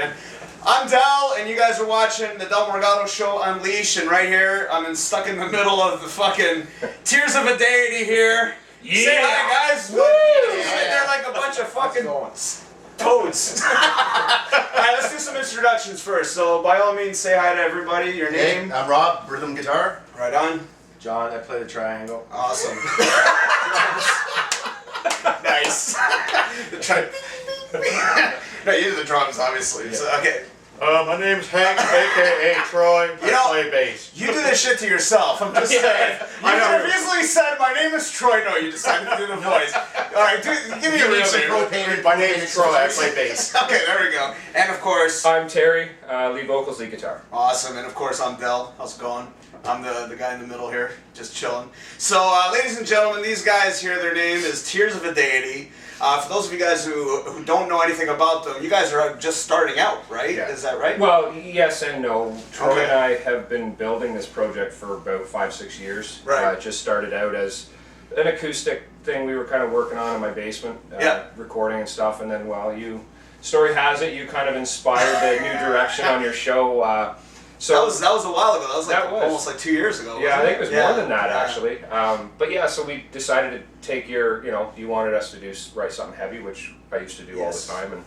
man. I'm Del, and you guys are watching the Del Morgado Show Unleashed, and right here, I'm stuck in the middle of the fucking Tears of a Deity here. Yeah. Say hi, guys. Woo! Right there like a bunch of fucking toads. Alright, let's do some introductions first. So, by all means, say hi to everybody. Your name? Hey, I'm Rob, rhythm guitar. Right on. John, I play the triangle. Awesome. Nice. No, you do the drums, obviously. Yeah. So, okay. My name's Hank, a.k.a. Troy. I play bass. You do this shit to yourself. I'm just saying. You could have easily said, my name is Troy. No, you decided to do the voice. All right, give me a real name. My name is Troy. I play bass. Okay, there we go. And of course... I'm Terry, lead vocals, lead guitar. Awesome. And of course, I'm Del. How's it going? I'm the guy in the middle here, just chilling. So, ladies and gentlemen, these guys here, their name is Tears of a Deity. For those of you guys who don't know anything about them, you guys are just starting out, right? Yeah. Is that right? Well, yes and no. Troy and I have been building this project for about 5-6 years. Right. It just started out as an acoustic thing we were kind of working on in my basement, recording and stuff, and then, story has it, you kind of inspired the new direction on your show. So that was a while ago. That was almost like 2 years ago. Yeah, I think it was more than that actually. But yeah, so we decided to take your, you wanted us to write something heavy, which I used to do all the time, and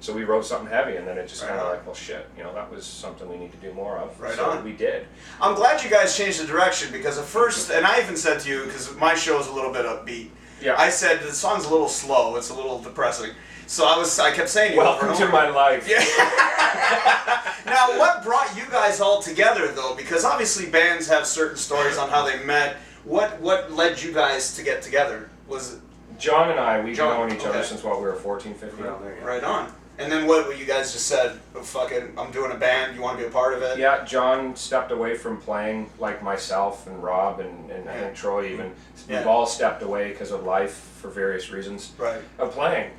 so we wrote something heavy, and then it just kind of like, well, shit, that was something we need to do more of. Right so on. We did. I'm glad you guys changed the direction because at first, and I even said to you, because my show is a little bit upbeat. Yeah. I said the song's a little slow. It's a little depressing. So I kept saying to you, welcome to my life. Yeah. Now, what brought you guys all together, though? Because obviously bands have certain stories on how they met. What led you guys to get together? Was it John and I? We've known each other since we were 14, 15. Right on. And then what you guys just said, oh, fuck it, I'm doing a band, you want to be a part of it? Yeah, John stepped away from playing, like myself and Rob and I think Troy even. We've all stepped away because of life for various reasons of playing.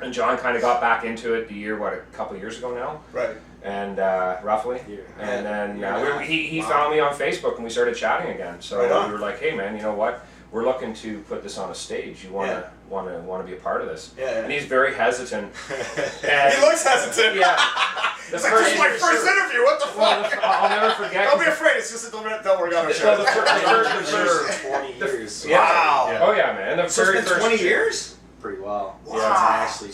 And John kind of got back into it a couple of years ago now. Right. And roughly. Yeah. And then he found me on Facebook and we started chatting again. So we were like, hey man, you know what? We're looking to put this on a stage. You want to be a part of this? Yeah. And he's very hesitant. And he looks hesitant. Yeah. It's like, this is my first interview. What the fuck? I'll never forget. Don't be afraid. It's just a Del Morgado show. The first 20 years. Wow. Yeah. Oh yeah, man. So it's been 20 years. Pretty well. Wow. Yeah, it's actually.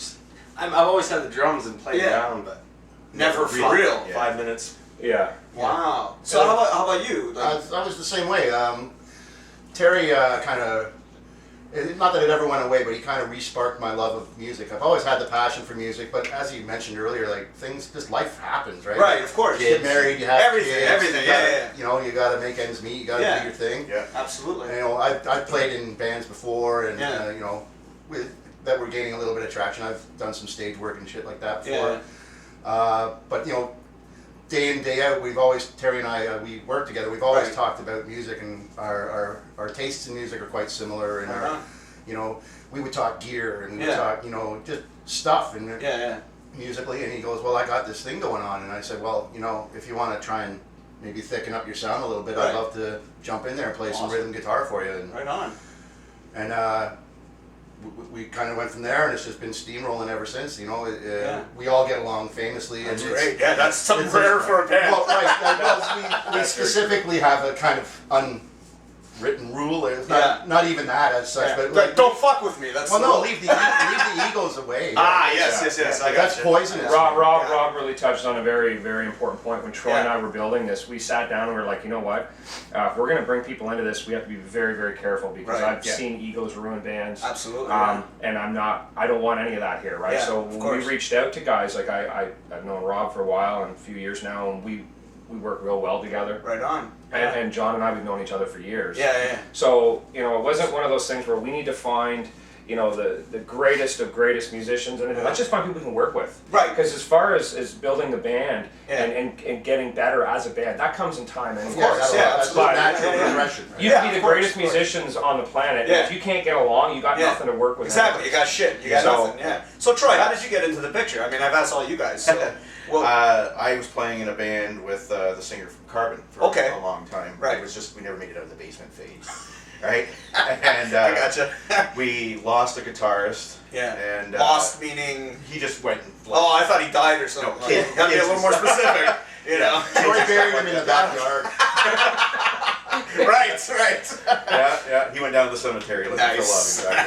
I've always had the drums and played around, but never for real. 5 minutes. Yeah. Wow. So how about you? I was the same way. Terry kind of, not that it ever went away, but he kind of re-sparked my love of music. I've always had the passion for music, but as you mentioned earlier, like just life happens, right? Right, of course. You get married, you have everything, kids, you gotta make ends meet, you gotta do your thing. Yeah, absolutely. And, I played in bands before, and that were gaining a little bit of traction. I've done some stage work and shit like that before. But day in, day out, Terry and I, we work together. We've always talked about music, and our tastes in music are quite similar. And we would talk gear, and we would talk, just stuff and musically. And he goes, well, I got this thing going on, and I said, well, if you want to try and maybe thicken up your sound a little bit, I'd love to jump in there and play some rhythm guitar for you. And, right on. And we kind of went from there, and it's just been steamrolling ever since. We all get along famously. That's great. Yeah, that's something rare for a band. Well, right. We specifically have a kind of unwritten rule. It's not even that as such. But don't fuck with me. That's leave the egos away. Yes. That's poisonous. Rob really touched on a very, very important point. When Troy and I were building this, we sat down and we were like, you know what? If we're going to bring people into this, we have to be very, very careful because I've seen egos ruin bands. Absolutely. And I don't want any of that here, right? Yeah, so when we reached out to guys, like I've known Rob for a while and a few years now, and we work real well together. Right on. And John and I, we've known each other for years. Yeah. So, it wasn't one of those things where we need to find, the greatest of greatest musicians, and let's just find people we can work with. Right. Because as far as building the band and getting better as a band, that comes in time. And of course, that's natural progression. Right? You can be the greatest musicians on the planet, and if you can't get along, you got nothing to work with. Exactly, anyways. you got shit. You got nothing. Yeah. So Troy, how did you get into the picture? I mean, I've asked all you guys. So, I was playing in a band with the singer from carbon for a long time. Right. It was just we never made it out of the basement phase. Right? And I gotcha. we lost a guitarist. Yeah. And lost meaning he just went and I thought he died or something. No, kid. Gotta be a little more specific. You know. Troy buried him in the backyard. right. Yeah. He went down to the cemetery looking for love.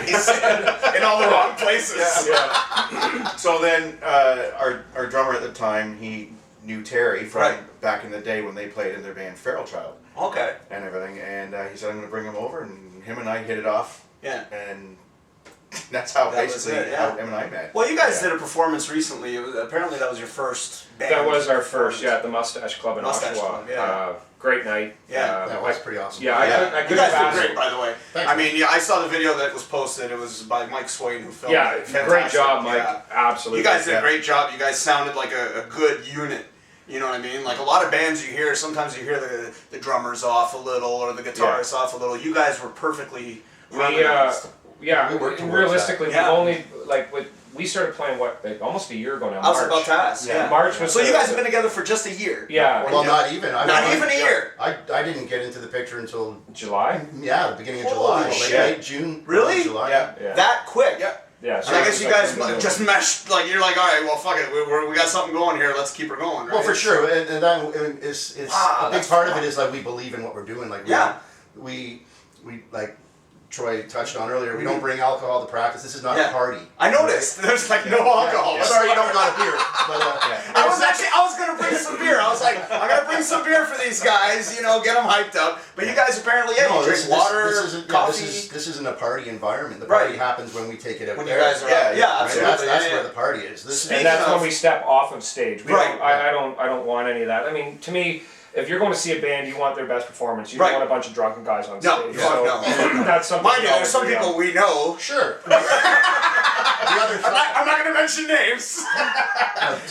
Exactly. Nice. In all the wrong places. Yeah. So then our drummer at the time, he knew Terry from back in the day when they played in their band Feral Child. Okay. And everything, and he said I'm going to bring him over, and him and I hit it off. Yeah. And that's how basically how him and I met. Well, you guys did a performance recently. Apparently that was your first band. That was our first, at the Mustache Club in Oshawa. Great night. Yeah, that was pretty awesome. Yeah, I you guys did great, by the way. Thanks, I mean, I saw the video that was posted. It was by Mike Swain who filmed it. Yeah, great job, Mike. Yeah. Absolutely. You guys did a great job. You guys sounded like a good unit. You know what I mean? Like a lot of bands you hear, sometimes you hear the drummers off a little or the guitarist off a little. You guys were perfectly harmonized. We worked realistically, we've only, we started playing, almost a year ago now, March. I was about to ask, March was so you guys have been together for just a year? Yeah. Well, not even. Not even a year? I didn't get into the picture until... July? Yeah, the beginning of July. Late June. Really? July. Yeah. That quick? Yeah. Yeah, so I guess you guys just meshed, you're like, all right, well, fuck it, we got something going here, let's keep her going, right? Well, for sure, and that is a big part of it is we believe in what we're doing. We Troy touched on earlier, we don't bring alcohol to practice. This is not a party. I noticed. There's no alcohol. Yeah. Sorry you don't got a beer. But, I was going to bring some beer. I was like, I'm going to bring some beer for these guys, get them hyped up. But you guys apparently, you drink water, coffee. This isn't a party environment. The party happens when we take it out when there. You guys are absolutely. That's where the party is. And that's when we step off of stage. I don't want any of that. I mean, to me, if you're going to see a band, you want their best performance. You don't want a bunch of drunken guys on stage. No. That's something. Mind you, there's some people we know. Sure. I'm not going to mention names.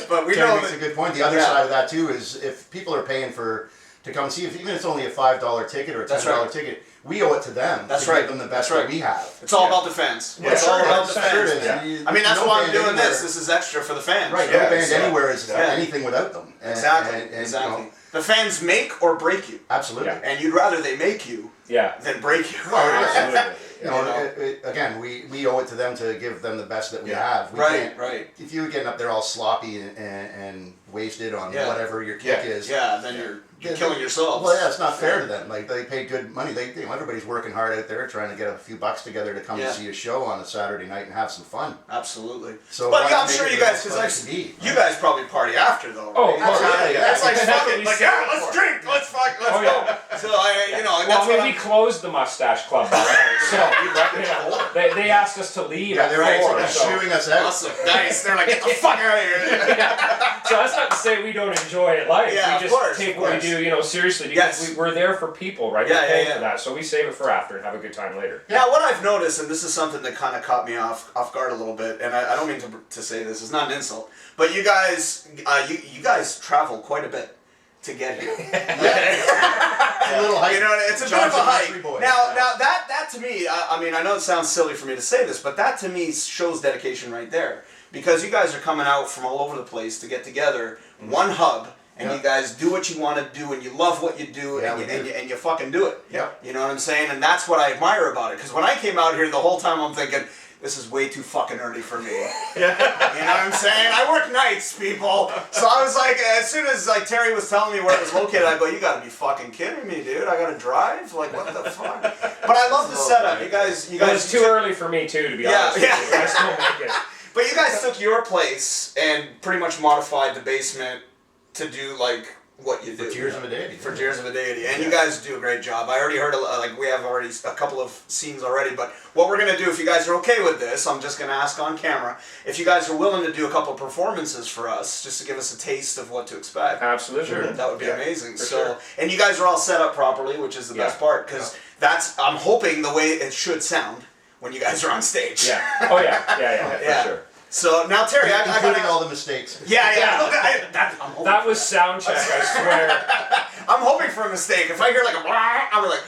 But we know that's a good point. The other side of that too is if people are paying to come see, even if it's only a $5 ticket or a $10 ticket, we owe it to them. That's to give them the best that we have. It's all about the fans. Yeah, it's all about the fans. Sure it is. I mean, that's why I'm doing this. This is extra for the fans. Right. No band anywhere is anything without them. Exactly. The fans make or break you. Absolutely. And you'd rather they make you than break you. Well, absolutely. Again, we owe it to them to give them the best that we have. We right. If you're getting up there all sloppy and wasted on whatever your kick is, then you're killing yourselves. Well, it's not fair to them. They pay good money. Everybody's working hard out there trying to get a few bucks together to come and see a show on a Saturday night and have some fun. Absolutely. So, but I'm sure you guys, because you guys probably party after though. Right? Oh, absolutely. That's like fucking let's drink, let's go. So we closed the Mustache Club. So they asked us to leave. Yeah, they're shooing us out. Awesome, nice. They're like, get the fuck out of here. So that's not to say we don't enjoy life. Yeah, we just take what we do, seriously because we're there for people, right? We're paying for that, so we save it for after and have a good time later. Yeah, what I've noticed, and this is something that kind of caught me off guard a little bit, and I don't mean to say this, it's not an insult, but you guys travel quite a bit to get here. It's a little hike. It's a bit of a hike. Now that to me, I know it sounds silly for me to say this, but that to me shows dedication right there. Because you guys are coming out from all over the place to get together, one hub, and you guys do what you want to do, and you love what you do, and you fucking do it. Yep. You know what I'm saying? And that's what I admire about it. Because when I came out here, the whole time I'm thinking, this is way too fucking early for me. You know what I'm saying? I work nights, people. So I was like, as soon as Terry was telling me where it was located, I go, you gotta be fucking kidding me, dude. I gotta drive? Like, what the fuck? But I love the setup. You guys. It was too early for me too, to be honest. Yeah. I still make it. But you guys took your place and pretty much modified the basement to do what you do. For Tears of a Deity. For Tears of a Deity. And you guys do a great job. I already heard, we have already a couple of scenes already, but what we're going to do, if you guys are okay with this, I'm just going to ask on camera, if you guys are willing to do a couple of performances for us, just to give us a taste of what to expect. Absolutely. Sure. That would be amazing. And you guys are all set up properly, which is the best part, because I'm hoping the way it should sound when you guys are on stage. Yeah. Oh, yeah, for sure. So now, Terry, including all the mistakes. Yeah. That was sound check, I swear. I'm hoping for a mistake. If I hear a blah, I'm like,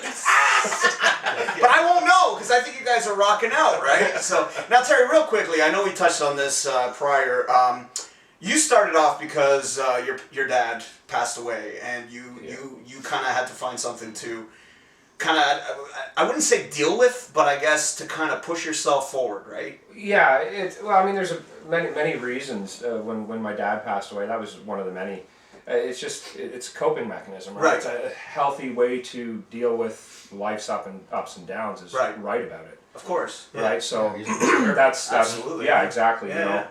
but I won't know because I think you guys are rocking out, right? So now, Terry, real quickly, I know we touched on this prior. You started off because your dad passed away, and you kind of had to find something to kind of, I wouldn't say deal with, but I guess to kind of push yourself forward, right? Yeah, there's many reasons. When my dad passed away, that was one of the many. It's a coping mechanism, right? It's a healthy way to deal with life's ups and downs. Is write about it. Of course. Yeah. Right. So that's absolutely. Yeah, exactly. Yeah.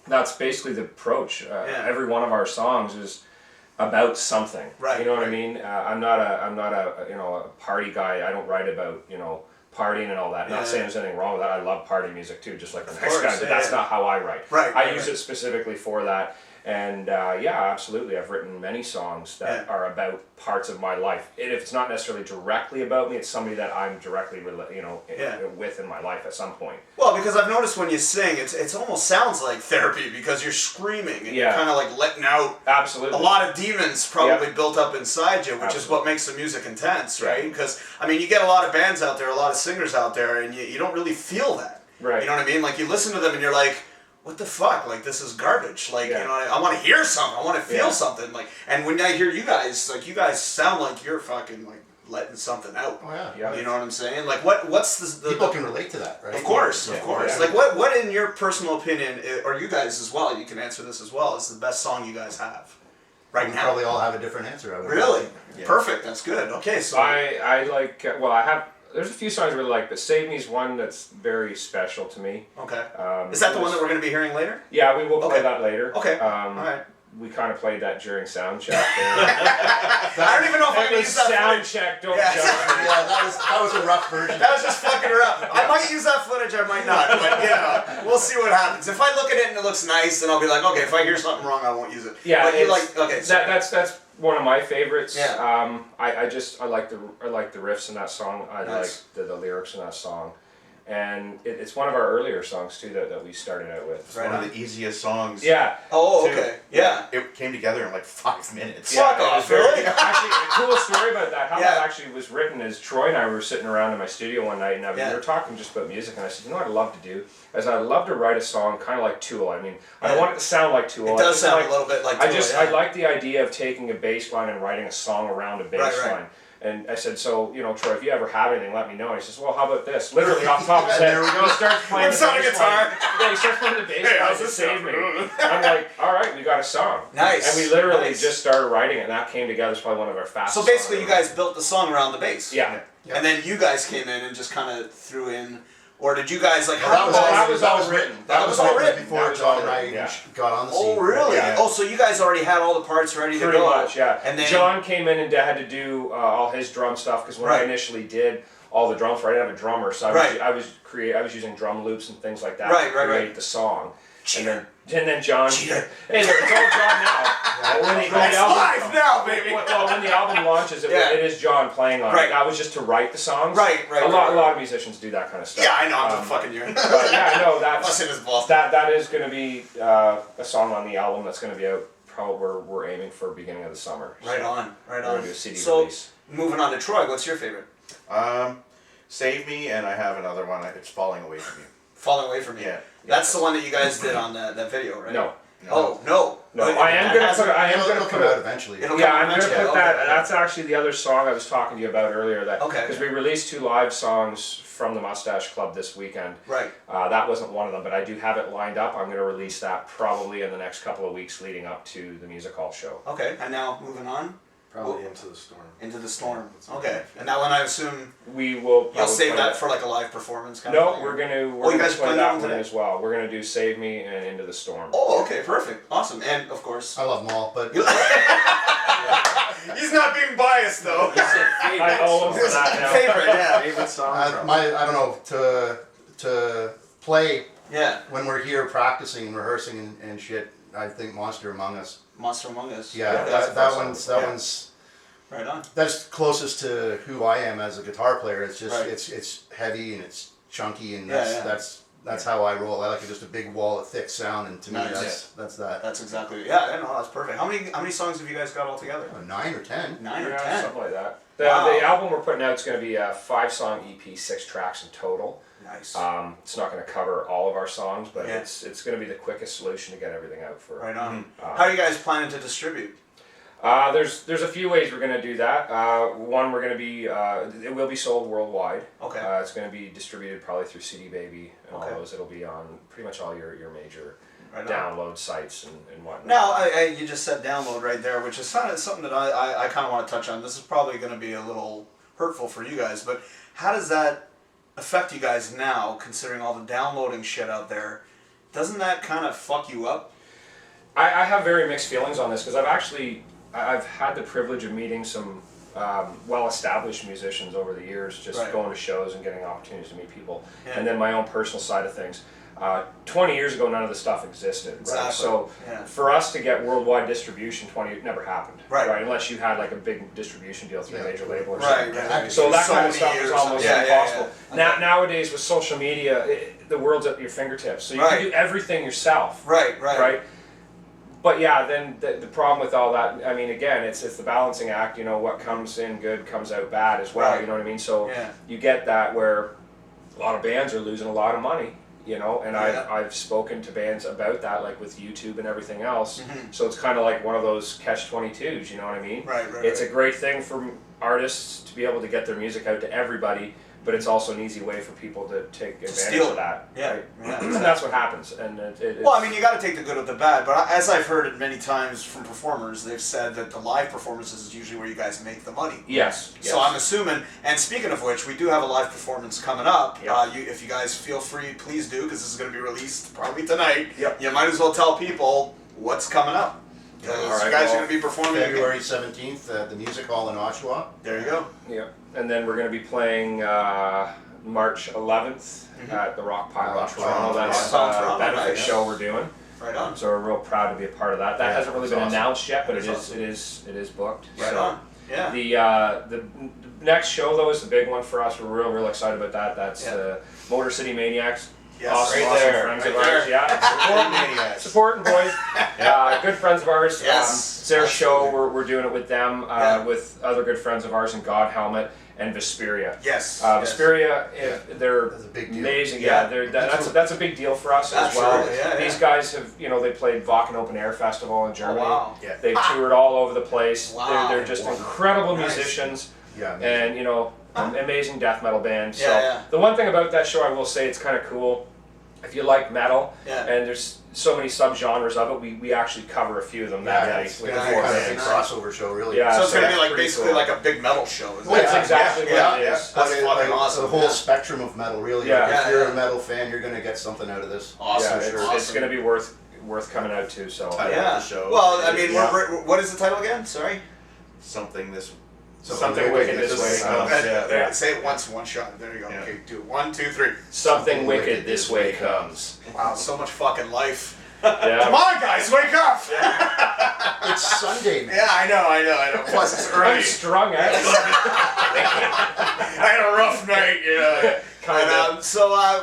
That's basically the approach. Every one of our songs is about something. Right. You know what I mean? I'm not a party guy. I don't write about partying and all that. Not saying there's anything wrong with that. I love party music too, just like the next guy. But that's not how I write. I use it specifically for that. And absolutely, I've written many songs that are about parts of my life. And if it's not necessarily directly about me, it's somebody that I'm directly, with in my life at some point. Well, because I've noticed when you sing, it almost sounds like therapy because you're screaming and you're kind of like letting out a lot of demons probably built up inside you, which is what makes the music intense, right? Because I mean, you get a lot of bands out there, a lot of singers out there, and you don't really feel that. Right. You know what I mean? Like you listen to them and you're like, what the fuck? Like, this is garbage. Like, I want to hear something. I want to feel something. Like, and when I hear you guys, like, you guys sound like you're fucking, like, letting something out. Oh, yeah. You know what I'm saying? Like, what's the... People can relate to that, right? Of course, of course. Yeah. Like, what in your personal opinion, or you guys as well, you can answer this as well, is the best song you guys have right now? Probably all have a different answer. I would really? Yeah. Perfect. That's good. Okay, so... I like... I have... There's a few songs I really like, but Save Me is one that's very special to me. Okay. Is that the one that we're going to be hearing later? Yeah, we will play that later. Okay. All right. We kind of played that during sound check. I don't even know if I can use that sound check. Don't judge me. Yeah, that was a rough version. That was just fucking rough. I might use that footage, I might not, but we'll see what happens. If I look at it and it looks nice, then I'll be like, okay, if I hear something wrong, I won't use it. Yeah, but you like that's one of my favorites. Yeah. I like the riffs in that song. I like the lyrics in that song. And it's one of our earlier songs too that we started out with. It's one of the easiest songs. Yeah. Oh, okay. Yeah. It came together in like 5 minutes. Fuck off, really? Actually, a cool story about that. How that actually was written is Troy and I were sitting around in my studio one night and we were talking just about music, and I said, you know what I'd love to do? I'd love to write a song kind of like Tool. I mean, I don't want it to sound like Tool. It does sound a little bit like Tool. I like the idea of taking a bass line and writing a song around a bass line. And I said, so, Troy, if you ever have anything, let me know. And he says, well, how about this? Literally off the top of his head, he starts playing the bass line. Yeah, he starts playing the bass line to Save Me. I'm like, all right, we got a song. Nice. And we literally just started writing it, and that came together. It's probably one of our fastest songs. So basically, you guys built the song around the bass. Yeah. And then you guys came in and just kind of threw in... Or did you guys like? That was all written. That was all written before John and I got on the scene. Oh really? Yeah. Oh, so you guys already had all the parts ready to go? Pretty much, yeah. And then John came in and had to do all his drum stuff because when I initially did all the drums, I didn't have a drummer, so I was using drum loops and things like that to create the song. And then John. Hey, it's all John now. It's live now, baby. Well, when the album launches, it is John playing on it. That was just to write the songs. Right. A lot of musicians do that kind of stuff. Yeah, I know. I'm just fucking you. But yeah, no, that is going to be a song on the album that's going to be out. Probably we're aiming for beginning of the summer. Right on. We're going to do a CD release. Moving on to Troy, what's your favorite? Save Me, and I have another one. It's Falling Away From You. Falling Away From You. Yeah. That's the one that you guys did on that video, right? No. Oh no! I am gonna put it out eventually. I'm gonna put that. That's actually the other song I was talking to you about earlier. Because we released 2 live songs from the Mustache Club this weekend. Right. That wasn't one of them, but I do have it lined up. I'm gonna release that probably in the next couple of weeks leading up to the Music Hall show. Okay. And now moving on. Probably Into the Storm. Into the Storm. Okay. And that one, I assume we will. You'll save that for like a live performance kind of thing? We're gonna play that one as well. We're gonna do Save Me and Into the Storm. Oh, okay, perfect, awesome, and of course I love them all, but he's not being biased though. He said favorite. I owe him for that now. Favorite song. I don't know to play. Yeah. When we're here practicing and rehearsing and shit, I think Monster Among Us. Monster Among Us. Yeah, that one's right on. That's closest to who I am as a guitar player. It's just it's heavy and it's chunky, and that's how I roll. I like just a big wall of thick sound, and to me that's that. That's exactly I know that's perfect. How many songs have you guys got all together? 9 or 10. 9 or 10. Something like that. The album we're putting out is going to be a 5-song EP, 6 tracks in total. Nice. It's not going to cover all of our songs, but it's going to be the quickest solution to get everything out for. Right on. How are you guys planning to distribute? There's a few ways we're going to do that. One, we're going to be it will be sold worldwide. Okay. It's going to be distributed probably through CD Baby and all those. It'll be on pretty much all your major download sites and whatnot. Now, you just said download right there, which is something that I kind of want to touch on. This is probably going to be a little hurtful for you guys, but how does that affect you guys now, considering all the downloading shit out there? Doesn't that kind of fuck you up? I have very mixed feelings on this because I've had the privilege of meeting some well-established musicians over the years, just going to shows and getting opportunities to meet people, and then my own personal side of things. 20 years ago, none of this stuff existed. Exactly. Right? So for us to get worldwide distribution, it never happened. Right. Unless you had like a big distribution deal through a major label or something. Right. So that kind of stuff is almost impossible. Nowadays with social media, the world's at your fingertips. So you can do everything yourself. Right. But yeah, then the problem with all that, I mean, again, it's the balancing act. You know, what comes in good comes out bad as well. You know what I mean? So you get that where a lot of bands are losing a lot of money. You know, and I've spoken to bands about that, like with YouTube and everything else. So it's kind of like one of those catch-22s. You know what I mean? Right. It's a great thing for artists to be able to get their music out to everybody, but it's also an easy way for people to take advantage of that. Right? And that's what happens. And well, I mean, you got to take the good with the bad, but as I've heard it many times from performers, they've said that the live performances is usually where you guys make the money. Yes. So I'm assuming, and speaking of which, we do have a live performance coming up. If you guys feel free, please do, because this is going to be released probably tonight. You might as well tell people what's coming up. Because you guys are going to be performing February 17th at the Music Hall in Oshawa. There you go. Yeah. And then we're going to be playing March 11th at the Rock Pile in Toronto. That's a benefit show we're doing. Right on. So we're real proud to be a part of that. That hasn't really been announced yet, but it is booked. Right on. Yeah. The next show though is the big one for us. We're real excited about that. That's Motor City Maniacs. Yes, awesome friends of ours. Supporting boys. Good friends of ours. It's their show. We're doing it with them, with other good friends of ours in God Helmet and Vesperia. Vesperia, they're amazing. That's a big deal for us as well. These guys have, they played Wacken Open Air Festival in Germany. They've toured all over the place. They're just incredible musicians. And amazing death metal band. So the one thing about that show, I will say, it's kind of cool. If you like metal, and there's so many subgenres of it, we actually cover a few of them that night. It's going to be kind of a crossover show, really. So it's going to be like basically like a big metal show. That's exactly what it is. That's fucking awesome. The whole spectrum of metal, really. If you're a metal fan, you're going to get something out of this. Awesome. It's going to be worth coming out to. So the show. Well, I mean, what is the title again? Sorry. Something wicked this way comes. Say it once, one shot. There you go. Okay, do it. 1, 2, 3. Something wicked this way comes. Wow, so much fucking life. Yeah. Come on, guys, wake up! It's Sunday, man. Yeah, I know. Plus, it's early. I'm strung out. I had a rough night,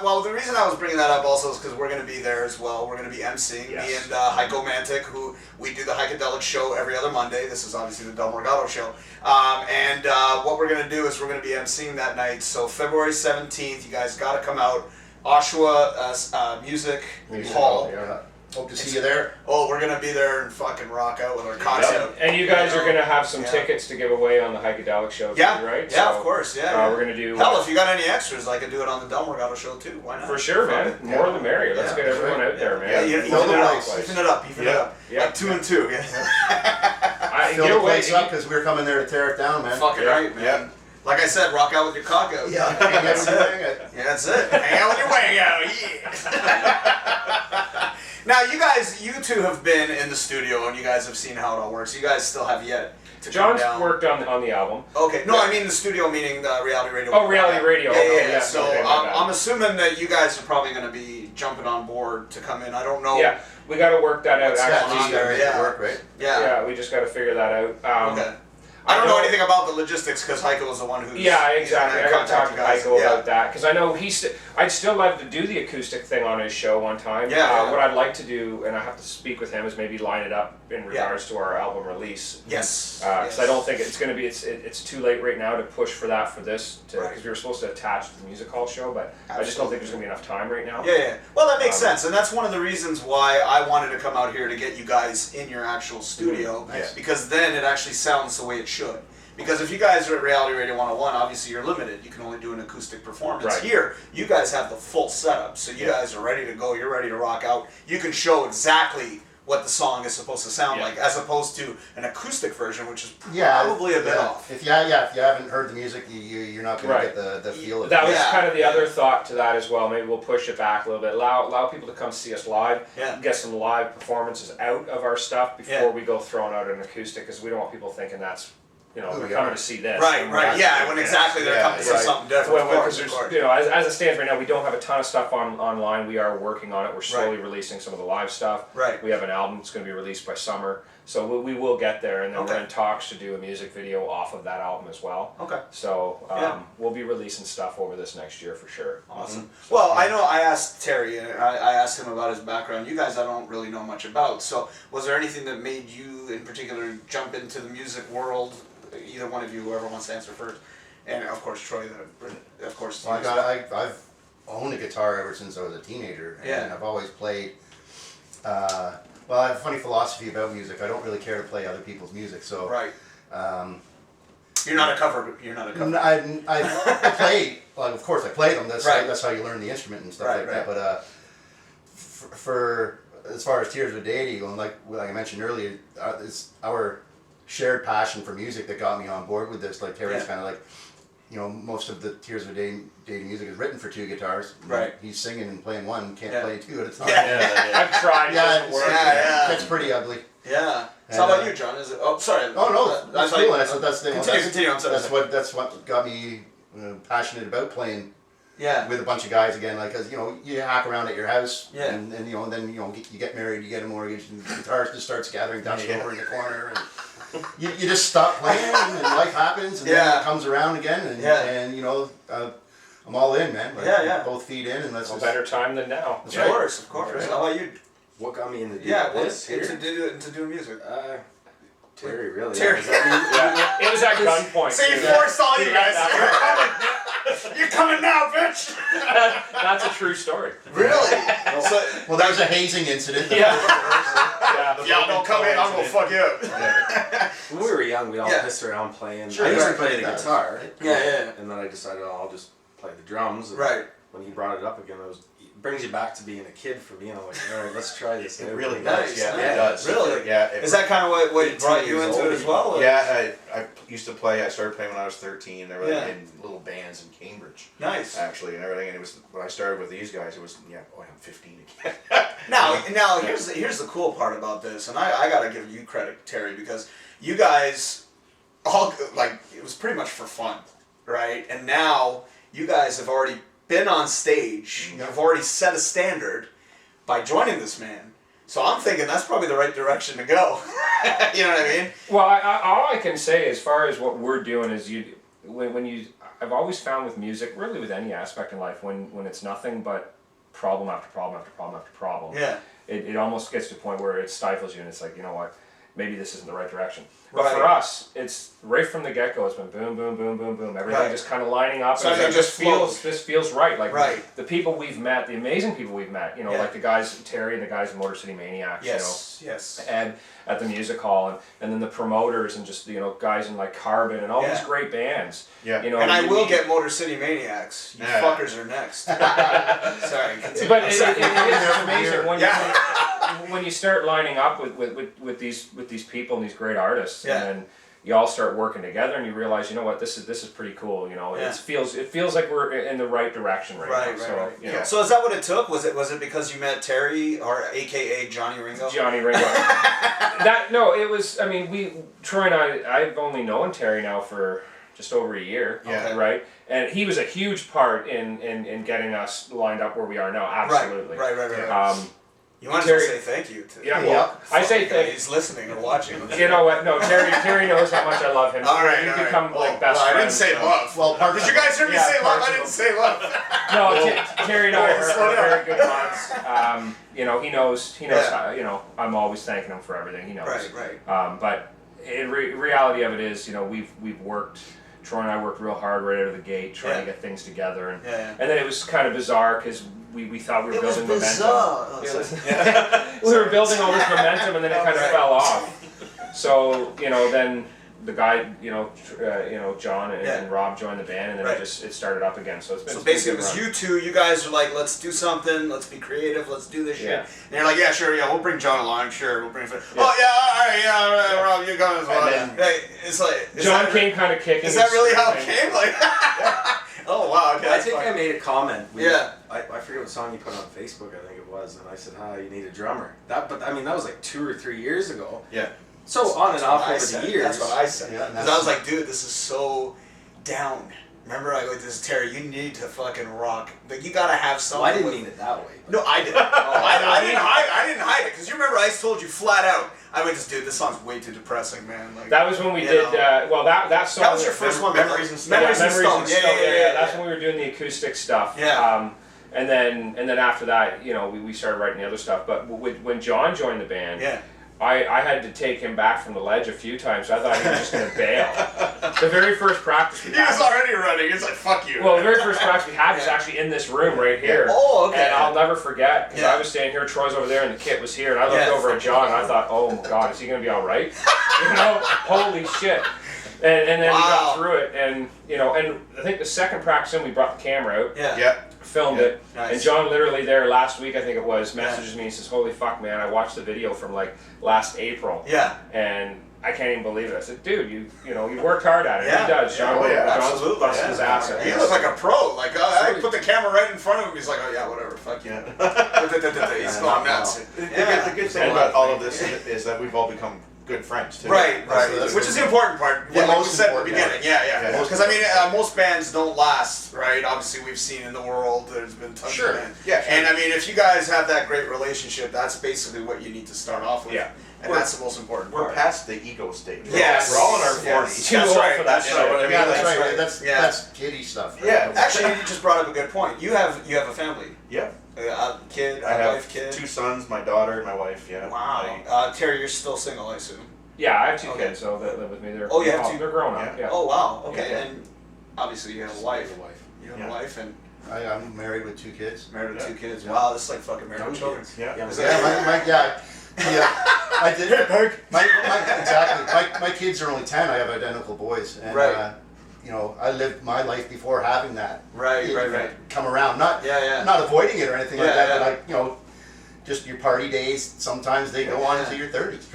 well, the reason I was bringing that up also is because we're going to be there as well. We're going to be emceeing. Me and Heiko Mantic, who we do the Hikadelic show every other Monday. This is obviously the Del Morgado Show. And what we're going to do is we're going to be emceeing that night. So February 17th, you guys got to come out. Oshawa Music Hall. Hope to see you there. Oh, we're going to be there and fucking rock out with our cocks out. And you guys are going to have some tickets to give away on the Hikadelic Show too, right? Yeah, of course, we're going to do... Hell, if you got any extras, I could do it on the Del Morgado Show too. Why not? For sure, man. More the merrier. Let's get everyone out there, man. Even it up. Like 2 and 2. Fill the place up because we're coming there to tear it down, man. Fucking right, man. Like I said, rock out with your cock out. Yeah, that's it. Yeah, that's it. Hang out with your wang out. Yeah. Now, you two have been in the studio and you guys have seen how it all works. You guys still have yet to John's come down. worked on the album. Okay. No, I mean the studio, meaning the reality radio. Oh, reality radio. Yeah. So I'm assuming that you guys are probably going to be jumping on board to come in. I don't know. Yeah, we got to work that out. Actually, work, right? Yeah, we just got to figure that out. Okay. I don't know anything about the logistics because Heiko was the one who. Yeah, exactly. I got to talk to Heiko about that because I know I'd still love to do the acoustic thing on his show one time. Yeah. What I'd like to do, and I have to speak with him, is maybe line it up in regards to our album release. Yes. Because I don't think it's going to be. It's too late right now to push for that for this. Because we were supposed to attach to the music hall show, but I just don't think there's going to be enough time right now. Yeah. Well, that makes sense, and that's one of the reasons why I wanted to come out here to get you guys in your actual studio, because then it actually sounds the way it should. Because if you guys are at Reality Radio 101, obviously you're limited. You can only do an acoustic performance. Right. Here, you guys have the full setup, so you guys are ready to go. You're ready to rock out. You can show exactly what the song is supposed to sound like, as opposed to an acoustic version, which is probably a bit off. If you haven't heard the music, you're not going to get the feel of it. That was kind of the other thought to that as well. Maybe we'll push it back a little bit. Allow people to come see us live. Get some live performances out of our stuff before we go throwing out an acoustic, because we don't want people thinking that's, we're coming to see this. Right. When exactly they're coming to see something different. Because as it stands right now, we don't have a ton of stuff online. We are working on it. We're slowly releasing some of the live stuff. Right. We have an album that's going to be released by summer. So we will get there, and then we're in talks to do a music video off of that album as well. Okay. So we'll be releasing stuff over this next year for sure. Awesome. Well, I know I asked Terry, and I asked him about his background. You guys I don't really know much about. So was there anything that made you in particular jump into the music world? Either one of you, whoever wants to answer first. And of course, Troy, of course. Well, I've owned a guitar ever since I was a teenager. And I've always played. I have a funny philosophy about music. I don't really care to play other people's music. So you're not a cover. I play. Well, of course, I play them. That's how you learn the instrument and stuff like that. But for as far as Tears of a Deity, like I mentioned earlier, it's our shared passion for music that got me on board with this. Like Terry's kind of like, most of the Tears of a Deity music is written for two guitars. Right. He's singing and playing one, can't play two at a time. I've tried. That's pretty ugly. Yeah. So how about you, John? Is it? Oh, sorry. Oh no, that's cool. Continue. I'm sorry. That's what got me passionate about playing. Yeah. With a bunch of guys again, like, cause you hack around at your house, and then you get married, you get a mortgage, and the guitarist just starts gathering dust over in the corner, and you just stop playing, and life happens, and then it comes around again, and I'm all in, man. Like, both feet in, and that's better time than now. Of course. Right. How about you? What got me into this? Into doing music. Terry, really? Terry. It was at gunpoint. So you forced all you guys. You're coming now, bitch. That's a true story. Really? Well, that was a hazing incident. Y'all don't come in, I'm gonna fuck you up. When we were young, we all pissed around playing. Sure, I used to play the guitar. Yeah. And then I decided, I'll just play the drums. And when he brought it up again, it brings you back to being a kid for me. And I'm like, all right, let's try this. It really does. Yeah, it does. Really? Yeah. Is that kind of what brought you into it as well? Or? Yeah, I used to play. I started playing when I was 13. They were in little bands in Cambridge. Nice. Actually, and everything. And it was when I started with these guys. It was I'm 15 again. Now here's the cool part about this, and I gotta give you credit, Terry, because you guys all it was pretty much for fun, right? And now you guys have already been on stage. You've already set a standard by joining this man. So I'm thinking that's probably the right direction to go. You know what I mean? Well, all I can say as far as what we're doing is I've always found with music, really with any aspect in life, when it's nothing but problem after problem after problem after problem. Yeah. It almost gets to a point where it stifles you, and it's like, you know what, maybe this isn't the right direction. But for us, it's right from the get-go. It's been boom, boom, boom, boom, boom. Everything just kind of lining up. So and it just feels. This feels right. Like the people we've met, the amazing people we've met. Like the guys Terry and the guys in Motor City Maniacs. Yes. And at the music hall, and then the promoters, and just guys in like Carbon and all these great bands. Yeah. And I will get Motor City Maniacs. You fuckers are next. Sorry. Continue. But it is amazing when you start lining up with these people and these great artists, and then you all start working together, and you realize, you know what, this is pretty cool. It feels like we're in the right direction right now. Right. So is that what it took? Was it because you met Terry, or AKA Johnny Ringo? Johnny Ringo. It was. I mean, Troy and I've only known Terry now for just over a year. Yeah. Right. And he was a huge part in getting us lined up where we are now. Absolutely. Right. You want to say thank you to I say thank you. He's listening or watching. You know what? No, Terry knows how much I love him. All right, We've become like best friends. I didn't say love. Well, did you guys hear me say love? I didn't say love. No, Terry and I are very good buds. You know, he knows how, you know, I'm always thanking him for everything. He knows. Right. But in reality of it is, you know, we've worked. Troy and I worked real hard right out of the gate trying to get things together, and then it was kind of bizarre because we thought we were building momentum. We were building all this momentum, and then it kind of fell off. So you know, then the guy, John and Rob joined the band, and then it started up again. So it's been. So basically, it was you two. You guys are like, let's do something. Let's be creative. Let's do this shit. And you're like, yeah, sure, yeah, we'll bring John along. Sure, we'll bring. Oh yeah, all right, yeah, Rob, you go as well. It's like John came kind of kicking. Is that really how it came? Like, oh wow. Okay, I think I made a comment. I forget what song you put on Facebook. I think it was, and I said, you need a drummer." But I mean, that was like 2 or 3 years ago. Yeah. So on and off over the years. That's what I said. Because I was like, dude, this is so down. Remember, I go, this is Terry, you need to fucking rock. Like, you gotta have something. Well, I didn't mean it that way. No, I didn't. I didn't hide it. Because you remember, I told you flat out. I went, dude, this song's way too depressing, man. Like, that was when we did. That song. That was your first one, Memories and Stone. Memories and Stone. Yeah. That's when we were doing the acoustic stuff. Yeah. And then after that, you know, we started writing the other stuff. But when John joined the band, I had to take him back from the ledge a few times. So I thought he was just going to bail. The very first practice we had... He was already running. He's like, fuck you. Well, the very first practice we had was actually in this room right here. Oh, okay. And I'll never forget, because I was standing here, Troy's over there, and the kit was here, and I looked over at John, and I thought, oh my God, is he going to be all right? You know, holy shit. And then we got through it, and, you know, and I think the second practice in, we brought the camera out. Filmed it, and John literally there last week, I think it was, messages me and says, holy fuck, man, I watched the video from like last April, and I can't even believe it. I said, dude, you worked hard at it. He does. John, John's busted his ass at it. He looks like a pro. Like, I put the camera right in front of him. He's like, oh yeah, whatever, fuck you. He's going nuts. The good thing about all of this is that we've all become good friends too. Right. Which is the important part. What we said at the beginning. Yeah. Because I mean, most bands don't last, right? Obviously, we've seen in the world there's been tons of bands. And I mean, if you guys have that great relationship, that's basically what you need to start off with. And that's the most important part. We're past the ego stage. Yes. We're all in our 40s. That's right. For that shit. That's right. That's kiddie stuff. Right? Yeah. Actually, you just brought up a good point. You have a family. Yeah. A kid, I have wife, kid. 2 sons, my daughter, my wife. Yeah. Wow. Terry, you're still single, I assume. Yeah, I have 2 kids, so that live with me. You have 2? They're grown up. Yeah. Oh wow. Okay. And obviously you have a wife. You have a wife, and I'm married with 2 kids. Married with 2 kids. Wow, this is like fucking married with children. I did. Exactly. My kids are only 10. I have identical boys, and you know, I lived my life before having that. Right. Come around, not avoiding it or anything like that, but you know, just your party days. Sometimes they go on into your 30s.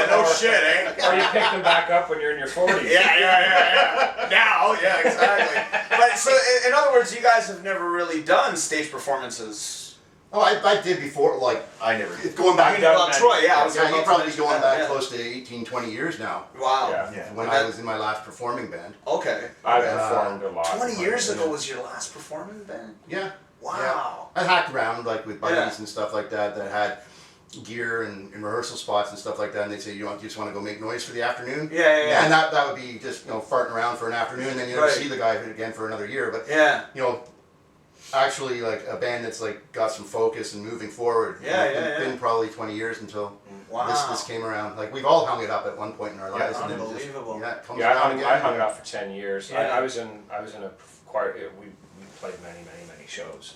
No shit, eh? Or you pick them back up when you're in your 40s. Yeah. Now, exactly. But so, in other words, you guys have never really done stage performances. Oh, I did before, like, I never. Going back. Troy, you're probably going back close to 18, 20 years now. Wow. When I was in my last performing band. Okay. I performed a lot. 20 years ago was your last performing band? Yeah. Wow. I hacked around, like, with buddies and stuff like that had gear and rehearsal spots and stuff like that, and they'd say, you just want to go make noise for the afternoon? Yeah. And that would be just, farting around for an afternoon, and then you never see the guy again for another year. But, actually, like, a band that's, like, got some focus and moving forward. It's been probably 20 years until this came around. Like, we've all hung it up at one point in our lives. Unbelievable. And then it comes around again. I hung it up for 10 years. I was in a choir. We played many shows.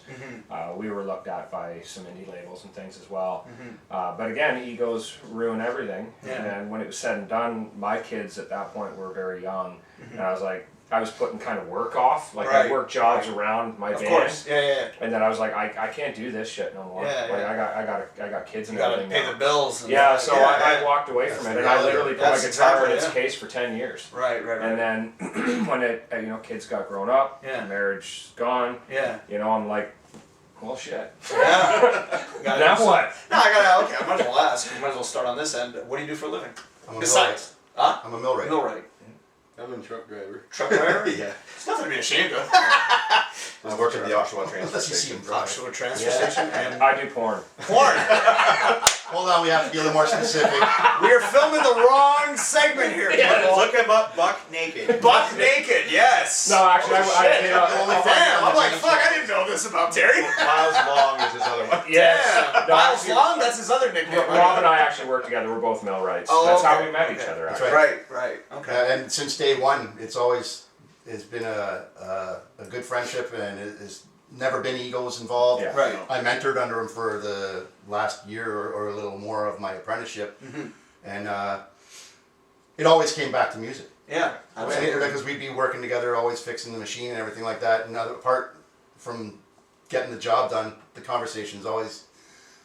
We were looked at by some indie labels and things as well. But again, egos ruin everything. And when it was said and done, my kids at that point were very young. And I was putting kind of work off. Like, I worked jobs around my band. Of course. And then I was like, I can't do this shit no more. I got kids and everything. You gotta pay the bills. And so I walked away from it, and I literally put my guitar in its case for 10 years. Right. And then when kids got grown up, marriage's gone. I'm like, well, shit. Now what? No, I might as well ask. We might as well start on this end. What do you do for a living? Besides? I'm a millwright. I'm a truck driver. Truck driver? Yeah. It's nothing to be ashamed of. I work at the Oshawa transfer station. Oshawa transfer station? And I do porn. Hold on, we have to be a little more specific. We are filming the wrong segment here. Look him up, Buck Naked. Buck Naked, yes. No, actually, Only fan. I'm like, fuck, I didn't know this about Terry. Miles Long is his other one. Yes. No, Miles Long, that's his other nickname. Rob and I actually work together. We're both millwrights. Oh, that's okay. how we met each other. That's Actually. Right. Okay. And since day one, it's been a good friendship, and it's never been egos involved. Yeah. Right. I mentored under him for the last year or a little more of my apprenticeship, and it always came back to music. Yeah. Absolutely. Because we'd be working together, always fixing the machine and everything like that. And apart from getting the job done, the conversations always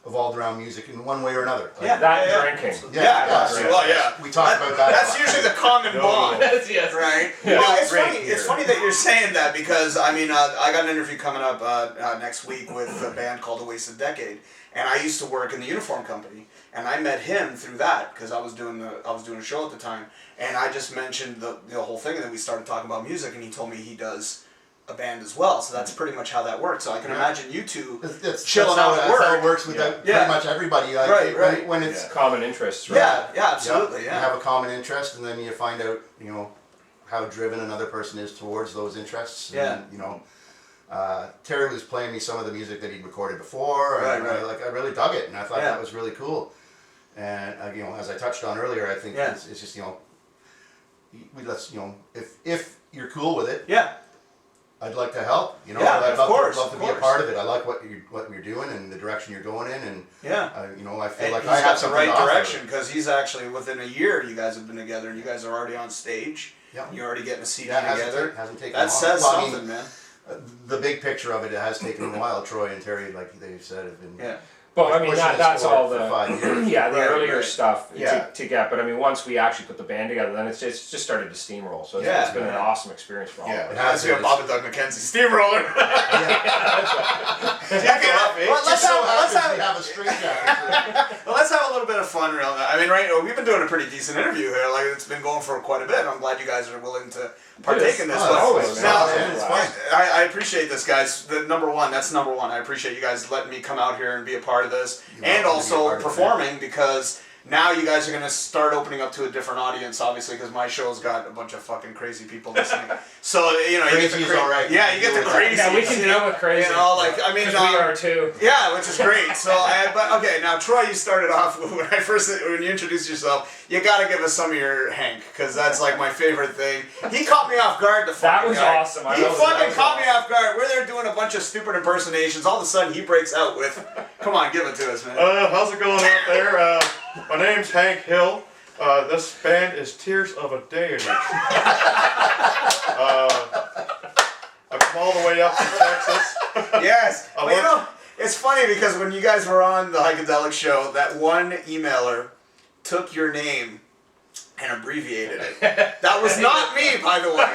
evolved around music in one way or another. Yeah. That drinking. Well, yeah. We talked about that. That's usually the common bond. Yes. Right? Yeah. Well, it's Great funny. beer. It's funny that you're saying that because I mean I got an interview coming up next week with a band called A Wasted Decade, and I used to work in the uniform company, and I met him through that because I was doing a show at the time, and I just mentioned the whole thing, and then we started talking about music, and he told me he does a band as well, so that's pretty much how that works. So I can imagine you two chilling out at work. That's how it works with pretty much everybody. Like, Right. When it's Common interests. Right? Yeah, absolutely. You have a common interest, and then you find out, how driven another person is towards those interests. And, Terry was playing me some of the music that he'd recorded before, and I really dug it, and I thought that was really cool. And as I touched on earlier, I think it's just let's if you're cool with it, I'd like to help. I'd love to be a part of it. I like what you're doing and the direction you're going in, and I feel like I have the something right to offer. direction because he's actually within a year. You guys have been together, and you guys are already on stage. Yeah. You're already getting a CD together. together. Hasn't taken that long. says Well, something, man. The big picture of it has taken a while. Troy and Terry, like they've said, have been But I mean, pushing us that's all forward the for 5 years. the earlier stuff Yeah. to get. But I mean, once we actually put the band together, then it's just started to steamroll. So it's been an awesome experience for all Yeah. of us. It has That's been. Bob and Doug McKenzie steamroller. Let's have a straight jacket. Well, let's have a little bit of fun around that. I mean, we've been doing a pretty decent interview here. Like, it's been going for quite a bit. I'm glad you guys are willing to partake in this. Always. Now, It's fun. I appreciate this, guys. That's number one. I appreciate you guys letting me come out here and be a part of this, and also performing because now you guys are going to start opening up to a different audience, obviously, because my show's got a bunch of fucking crazy people listening. So, you get the all right. Yeah, you get the crazy. Yeah, we can deal with crazy. I mean, we are too. Yeah, which is great. So, but okay, now Troy, you started off with when you introduced yourself, you got to give us some of your Hank, because that's like my favorite thing. He caught me off guard. That was awesome. He fucking caught me off guard. We're there doing a bunch of stupid impersonations. All of a sudden, he breaks out with, "Come on, give it to us, man." How's it going out there? My name's Hank Hill. This band is Tears of a Deity. I come all the way up from Texas. Yes. Well, it's funny because when you guys were on the Hykedelic show, that one emailer took your name and abbreviated it. That was not me, by the way.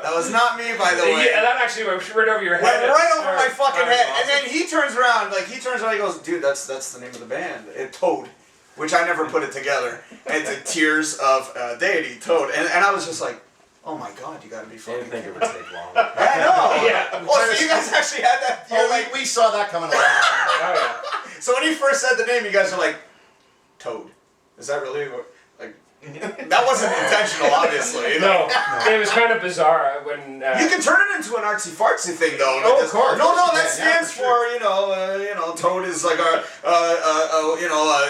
That was not me, by the way. Yeah, that actually went right over your head. Went right over my fucking head. Awesome. And then he turns around, he goes, "Dude, that's the name of the band. Toad." Which I never put it together. And it's Tears of Deity, Toad. And I was just like, oh my god, you gotta be I fucking didn't think it would take long. I know. Yeah. Oh, so you guys actually had that? We saw that coming along. Oh yeah. So when he first said the name, you guys are like, Toad. Is that really what? That wasn't intentional, obviously. No, it was kind of bizarre when. You can turn it into an artsy fartsy thing, though. Oh, of course. No, that Yeah, stands for sure. Toad is like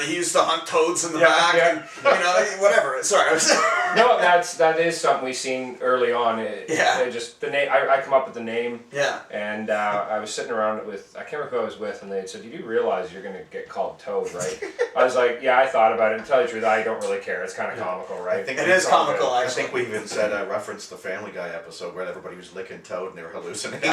he used to hunt toads in the back, yeah. and whatever. Sorry, I was. No, that is something we've seen early on. It just the name. I come up with the name. Yeah. And I was sitting around with I can't remember who I was with, and they said, "You do realize you're gonna get called Toad, right?" I was like, "Yeah, I thought about it. And to tell you the truth, I don't really care. It's kind of comical, right?" I think It is comical, I actually. think we even said referenced the Family Guy episode where everybody was licking Toad and they were hallucinating.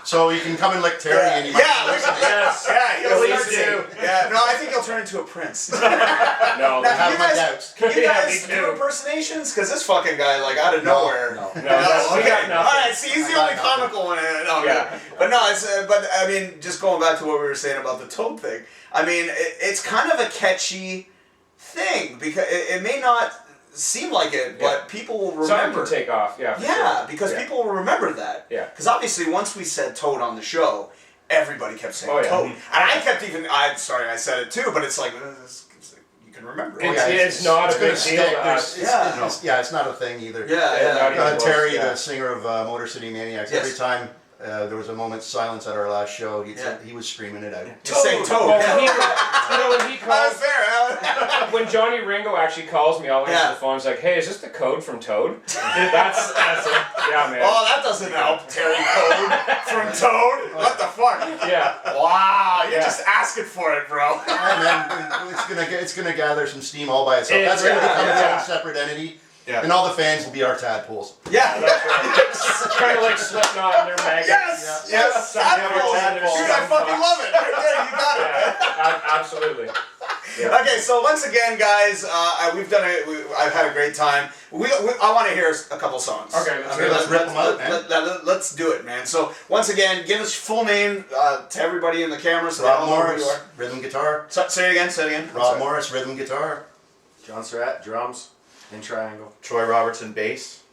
So you can come and lick Terry and you might hallucinate. Yes. Yeah, Please do. Yeah, no, I think he'll turn into a prince. No. Now, I have my doubts. Can you Yeah, guys me do too. impersonations? Because this fucking guy, out of nowhere. No. No, we Okay. got nothing. All right. See, he's I the got only nothing. comical one. No, Yeah. But no, it's. But I mean, just going back to what we were saying about the Toad thing. I mean, it's kind of a catchy thing because it may not seem like it, but people will remember. Something can take off. Yeah. for sure. Because Yeah. people will remember that. Yeah. Because obviously, once we said Toad on the show, everybody kept saying Oh, yeah. Toad, and I kept even. I'm sorry, I said it too, but it's like you can remember. It's not a big deal to us. It's not a thing either. Terry, the singer of Motor City Maniacs, every time there was a moment's silence at our last show, he was screaming it out. Say Toad. Well, when he calls, when Johnny Ringo actually calls me, I'll answer the phone. He's like, "Hey, is this the code from Toad?" that's it. Yeah, man. Oh, that doesn't help. Terry Code from Toad. What the fuck? Yeah. Wow, you're just asking for it, bro. And then it's gonna gather some steam all by itself. That's gonna become its own separate entity. Yeah. And all the fans will be our tadpoles. Yeah. Kind of like Slipknot and their maggots. Yes. Tadpoles. Dude, I fucking love it. Right there, you got it. Yeah, absolutely. Yeah. Okay, so once again, guys, I've had a great time. I want to hear a couple songs. Okay, let's rip them out, man. Let's do it, man. So once again, give us your full name to everybody in the camera. So Rob Morris, rhythm guitar. Say it again. Rob Morris, rhythm guitar. John Surratt, drums. In triangle. Troy Robertson, bass.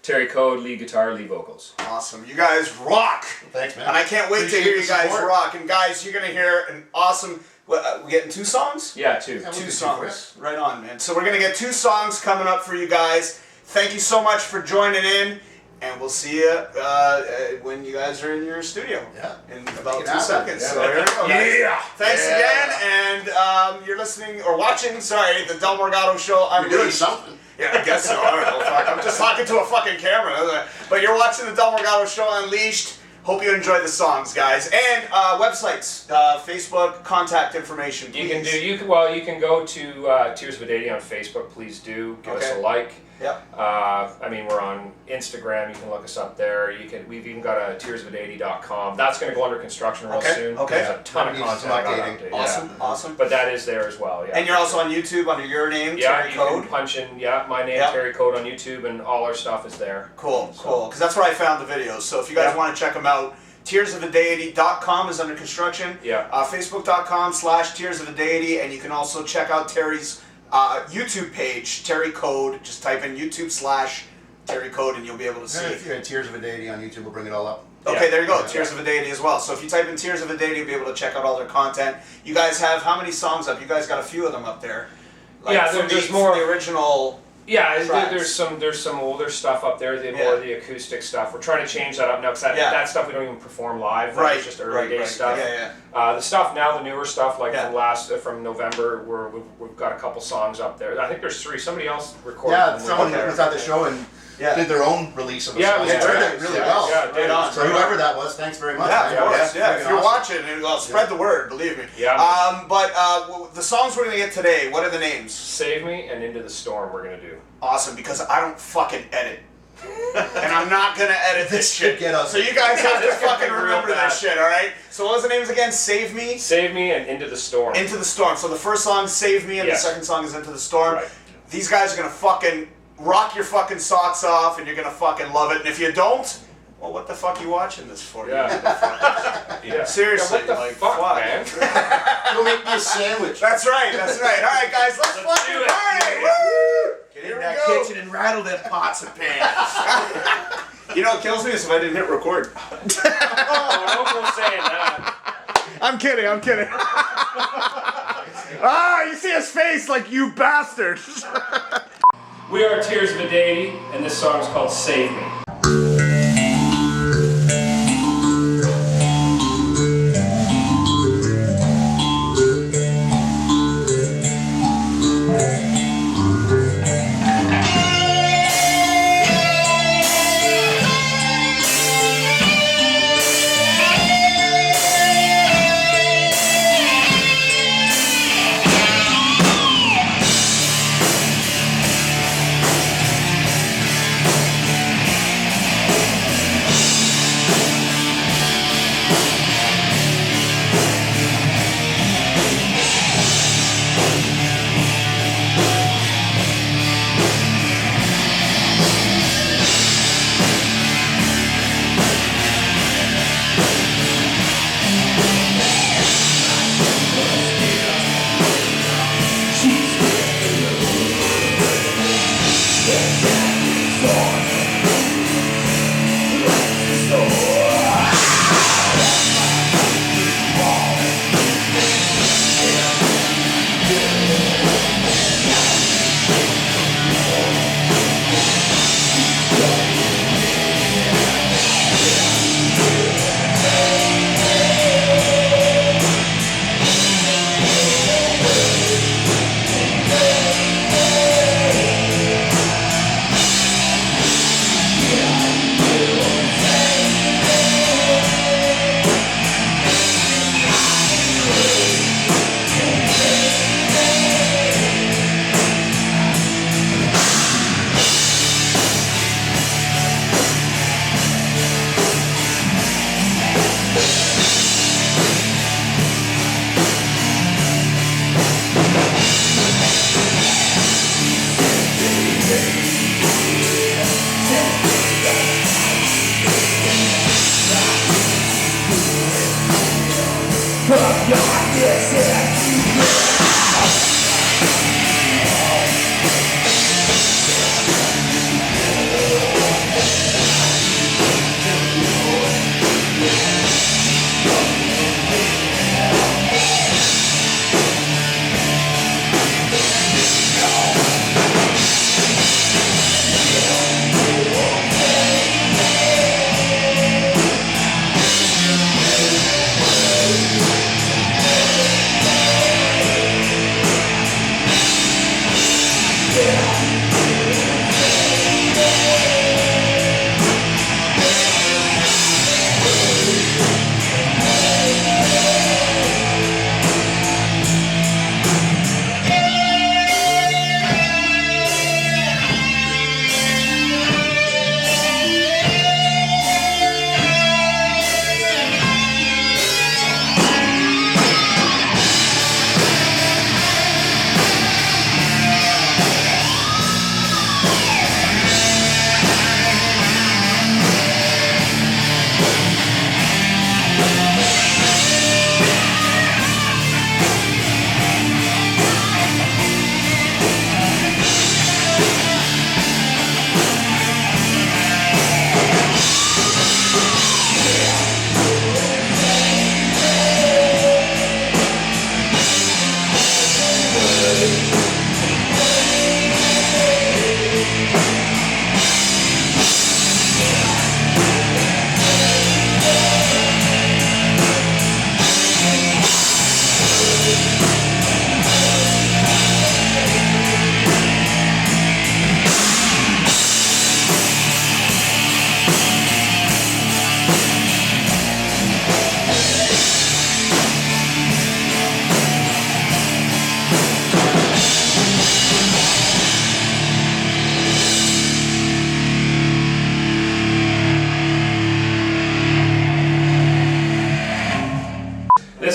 Terry Code, lead guitar, lead vocals. Awesome. You guys rock. Thanks, man. And I can't wait to hear you guys rock. And guys, you're going to hear an awesome... we getting 2 songs? Yeah, 2. Yeah, 2 songs. Right on, man. So we're going to get 2 songs coming up for you guys. Thank you so much for joining in. And we'll see you when you guys are in your studio. Yeah. In about 2 seconds. Yeah, so here we go, guys. Yeah. Thanks again. And you're listening, or watching, the Del Morgado Show. You're doing something. Yeah, I guess so. I don't know. Fuck. I'm just talking to a fucking camera. But you're watching the Del Morgado Show Unleashed. Hope you enjoy the songs, guys. And websites, Facebook, contact information. Please. You can go to Tears of a Deity on Facebook. Please do give us a like. Yep. We're on Instagram. You can look us up there. We've even got a tearsofadaity.com. That's going to go under construction real soon. Okay. There's a ton of content. Awesome. But that is there as well. Yeah. And you're also on YouTube under your name, Terry you Code. can punch in my name, Terry Code on YouTube, and all our stuff is there. Cool. Because that's where I found the videos. So if you guys want to check them out, tearsofadaity.com is under construction. Yeah. Facebook.com/tearsofadaity, and you can also check out Terry's YouTube page, Terry Code. Just type in YouTube/Terry Code, and you'll be able to see. And if you're in Tears of a Deity on YouTube, we'll bring it all up. Okay, there you go. Tears of a Deity as well. So if you type in Tears of a Deity, you'll be able to check out all their content. You guys have how many songs up? You guys got a few of them up there. There's more. From the original. Yeah, there's some older stuff up there, more of the acoustic stuff. We're trying to change that up now because that stuff we don't even perform live. Right. It's just early day stuff. Yeah. The stuff now, the newer stuff, from November, we've got a couple songs up there. I think there's 3. Somebody else recorded. Yeah, someone was at the show and did their own release of a song. They turned it really well. Yeah, so whoever that was, thanks very much. Yeah, of course. Yeah, if you're watching, spread the word. Believe me. Yeah. But the songs we're gonna get today, what are the names? Save Me and Into the Storm. We're gonna do. Awesome, because I don't fucking edit. And I'm not gonna edit this shit. Get us. So you guys have to fucking remember this shit, alright? So what was the names again? Save Me? Save Me and Into the Storm. Into the Storm. So the first song is Save Me and the second song is Into the Storm. Right. These guys are gonna fucking rock your fucking socks off and you're gonna fucking love it. And if you don't, well, what the fuck are you watching this for? Yeah. Seriously. What the fuck, man? Go make me a sandwich. That's right. Alright guys, let's fucking do it. party! Woo! Get in that kitchen and rattle them pots and pans. You know what kills me is if I didn't hit record. Don't go saying that. I'm kidding. You see his face like, you bastard. We are Tears of a Deity, and this song is called Save Me.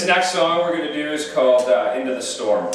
next song we're going to do is called Into the Storm.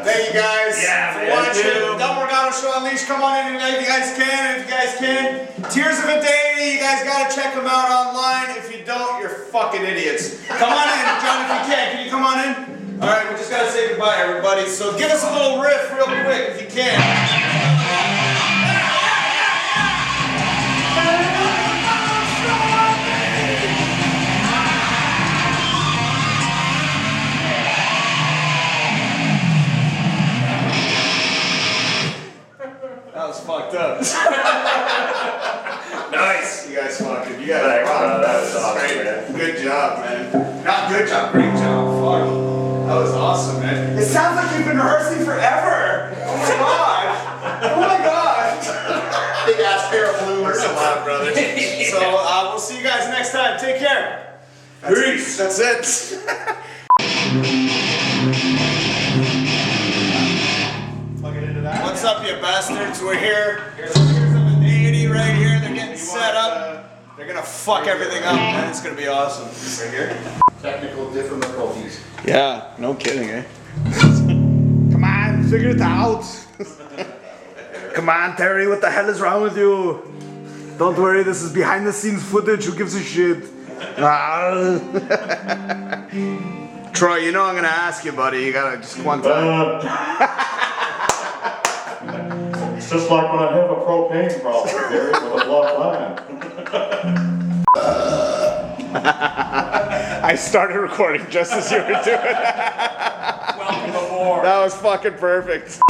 Thank you guys for watching. The Morgado Show Unleashed. Come on in tonight if you guys can. If you guys can. Tears of a Deity. You guys gotta check them out online. If you don't, you're fucking idiots. Come on in, John, if you can. Can you come on in? Alright, we just gotta say goodbye, everybody. So give us a little riff real quick if you can. was fucked up. Nice. You guys rocked. Thanks, that was awesome, Great. man. Good job, man. Not good job, great job. Fuck. That was awesome, man. It sounds like you've been rehearsing forever. Oh my god. Oh my god. Big ass pair of blues. Works a lot, brother. So we'll see you guys next time. Take care. Peace. That's it. Plug it into that. What's up, you bastards? We're here. Here's a deity right here. They're getting set up. They're gonna fuck everything up, man. It's gonna be awesome. Right here. Technical difficulties. Yeah, no kidding, eh? Come on, figure it out. Come on, Terry, what the hell is wrong with you? Don't worry, this is behind the scenes footage. Who gives a shit? Troy, you know I'm gonna ask you, buddy. You gotta just one time. It's just like when I have a propane problem, Gary, with a block line. I started recording just as you were doing that. Welcome aboard. That was fucking perfect.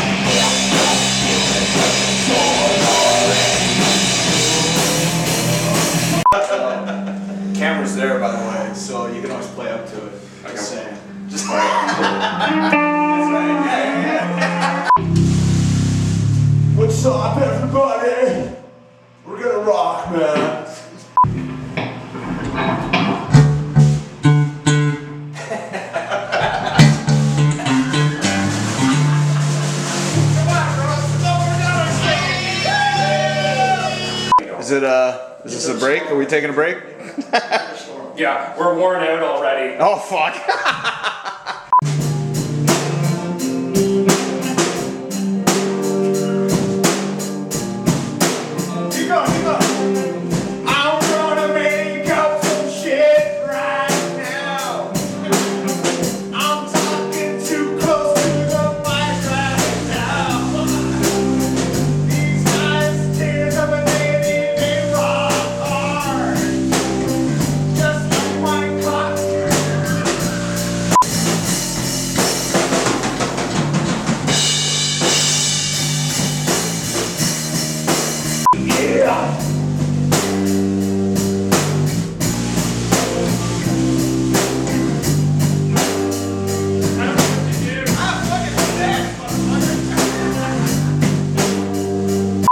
Camera's there, by the way, so you can always play up to it. Just saying. Just play up to it. That's right. Yeah. What's up, everybody? We're gonna rock, man. Is this a break? Are we taking a break? Yeah, we're worn out already. Oh, fuck. Keep going, keep going. I'm gonna make up some shit right now. I'm talking too close to the mic right now. These guys, tears of a deity, they rock hard. Just like my clock. Yeah.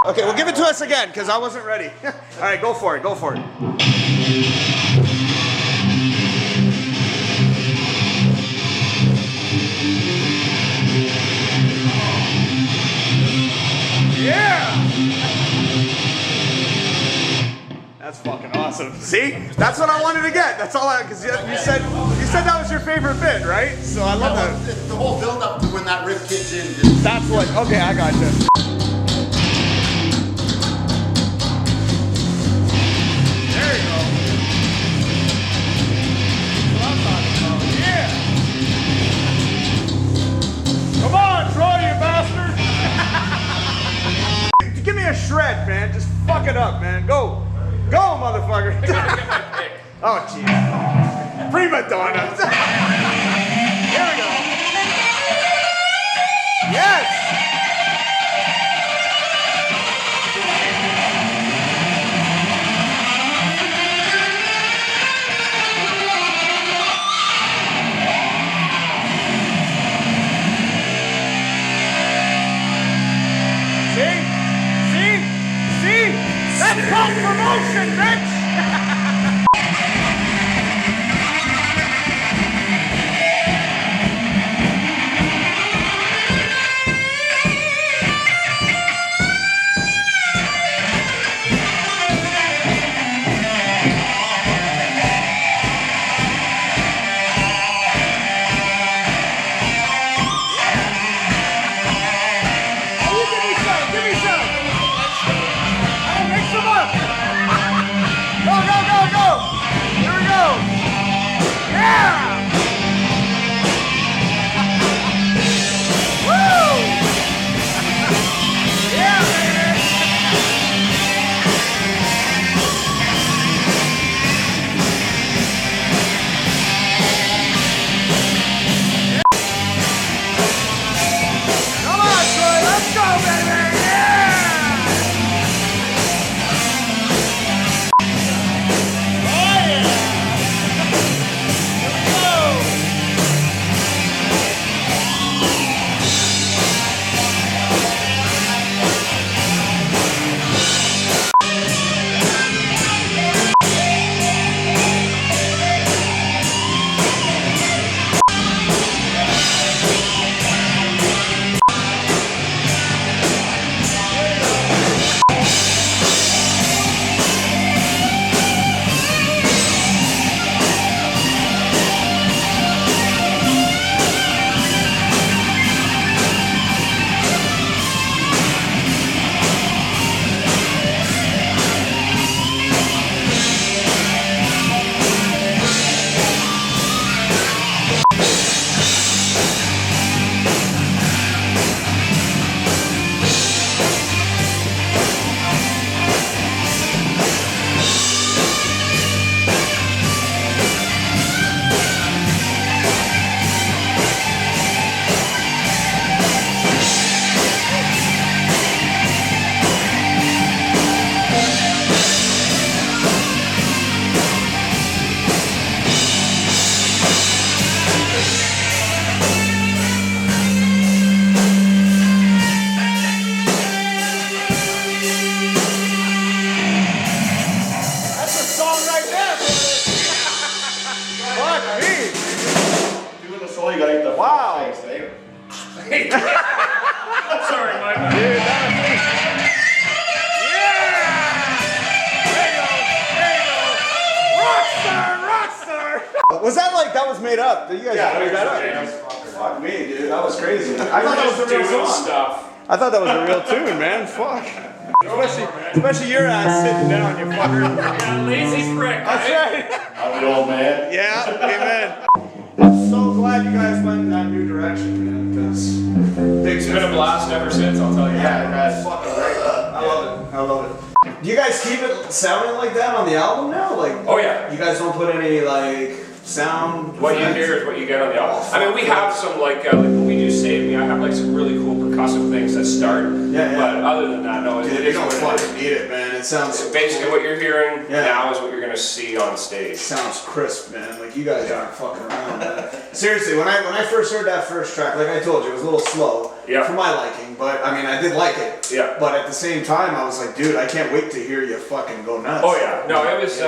Okay, well, give it to us again, because I wasn't ready. All right, go for it, go for it. Yeah! That's fucking awesome. See? That's what I wanted to get. That's all I, because you said that was your favorite bit, right? So I love that. The whole build up to when that riff kicks in. Just That's what, okay, I got you. There you go. That's what I'm talking about. Yeah. Come on, Troy, you bastard. Give me a shred, man. Just fuck it up, man. Go. Go, motherfucker. Oh, jeez. Prima donna. Here we go. Yes. See? That's called promotion, bitch! Give me some! I'll mix them up! Sorry, Mike. Dude, was that like, that was made up? You guys made that up? Fuck me, dude. That was crazy. I thought that was the real song. I thought that was a real tune, man. Fuck. Especially your ass sitting down, you fucker. Yeah, lazy prick. That's right. I'm the old man. Yeah, amen. I'm so glad you guys went in that new direction, man, because It's been a blast ever since, I'll tell you. Yeah, that's fucking great. I love it. I love it. Do you guys keep it sounding like that on the album now? Like, Oh yeah. you guys don't put any like sound. What you hear is what you get on the album. I mean, we have some like when we do Save Me, I have like some really cool percussive things that start. Yeah. But other than that, no, Dude, it you is don't what it is. fucking need it, man. It sounds Basically, what you're hearing Yeah. now is what you're gonna see on stage. sounds crisp, man. Like you guys aren't fucking around, man. Seriously, when I first heard that first track, like I told you, it was a little slow for my liking, but I mean, I did like it. Yeah. But at the same time, I was like, dude, I can't wait to hear you fucking go nuts. Oh yeah, no, it was.